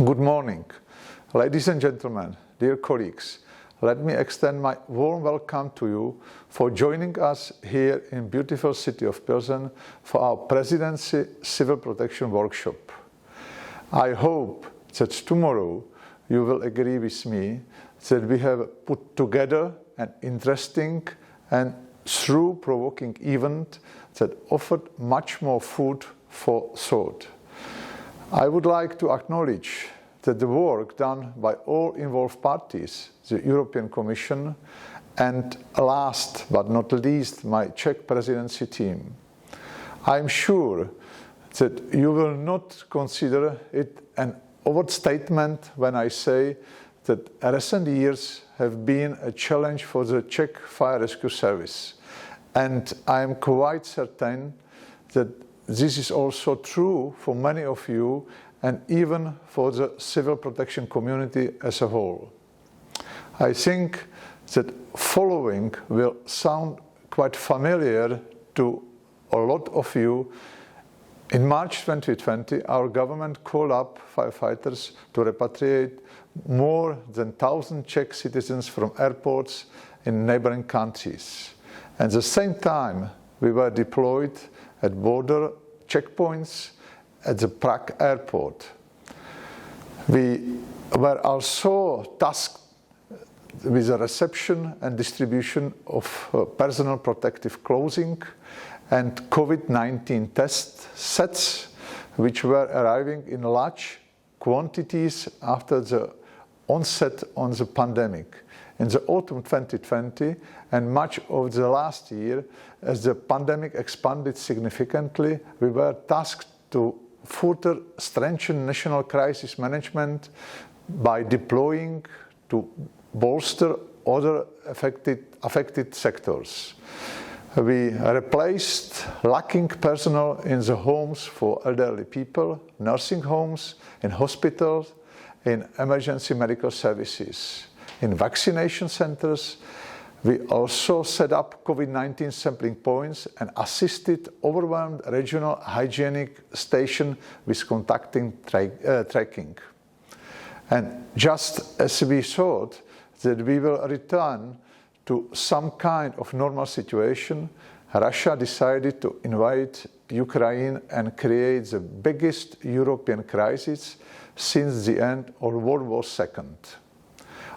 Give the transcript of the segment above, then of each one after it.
Good morning, ladies and gentlemen, dear colleagues. Let me extend my warm welcome to you for joining us here in beautiful city of Pilsen for our Presidency Civil Protection Workshop. I hope that tomorrow you will agree with me that we have put together an interesting and thought-provoking event that offered much more food for thought. I would like to acknowledge that the work done by all involved parties, the European Commission, and last but not least, my Czech presidency team. I am sure that you will not consider it an overstatement when I say that recent years have been a challenge for the Czech Fire Rescue Service. And I am quite certain that this is also true for many of you and even for the civil protection community as a whole. I think that following will sound quite familiar to a lot of you. In March 2020, our government called up firefighters to repatriate more than 1,000 Czech citizens from airports in neighboring countries. At the same time, we were deployed at border checkpoints at the Prague airport. We were also tasked with the reception and distribution of personal protective clothing and COVID-19 test sets, which were arriving in large quantities after the onset of the pandemic. In the autumn 2020 and much of the last year, as the pandemic expanded significantly, we were tasked to further strengthen national crisis management by deploying to bolster other affected sectors. We replaced lacking personnel in the homes for elderly people, nursing homes, in hospitals, in emergency medical services. In vaccination centers, we also set up COVID-19 sampling points and assisted overwhelmed regional hygienic stations with contacting tracking. And just as we thought that we will return to some kind of normal situation, Russia decided to invade Ukraine and create the biggest European crisis since the end of World War II.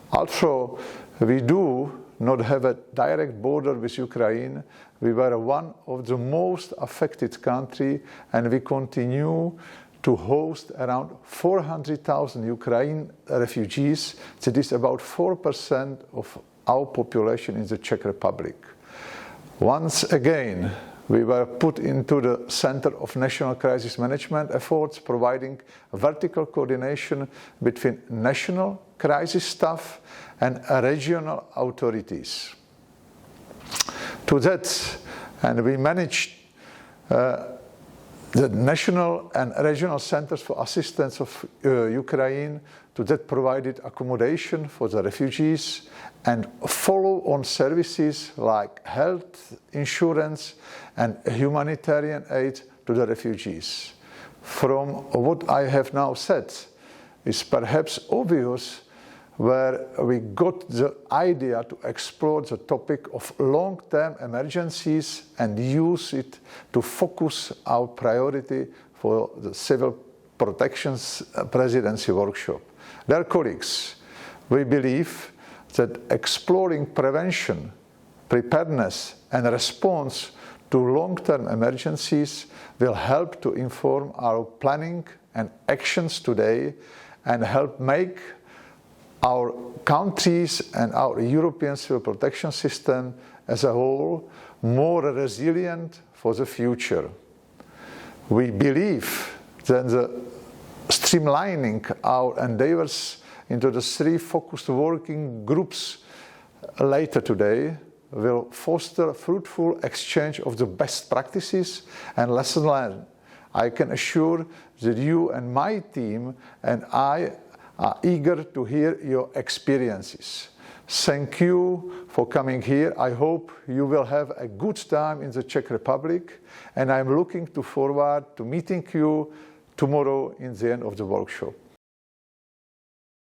Although we do not have a direct border with Ukraine, we were one of the most affected countries, and we continue to host around 400,000 Ukrainian refugees. That is about 4% of our population in the Czech Republic. Once again, we were put into the center of national crisis management efforts, providing vertical coordination between national crisis staff and regional authorities. To that, and we managed the national and regional centers for assistance of Ukraine, to that provided accommodation for the refugees and follow-on services like health insurance and humanitarian aid to the refugees. From what I have now said, is perhaps obvious where we got the idea to explore the topic of long-term emergencies and use it to focus our priority for the Civil Protections Presidency Workshop. Dear colleagues, we believe that exploring prevention, preparedness and response to long-term emergencies will help to inform our planning and actions today and help make our countries and our European civil protection system as a whole more resilient for the future. We believe that the streamlining our endeavors into the 3 focused working groups later today will foster fruitful exchange of the best practices and lessons learned. I can assure that you and my team and I are eager to hear your experiences. Thank you for coming here. I hope you will have a good time in the Czech Republic, and I'm looking forward to meeting you tomorrow in the end of the workshop.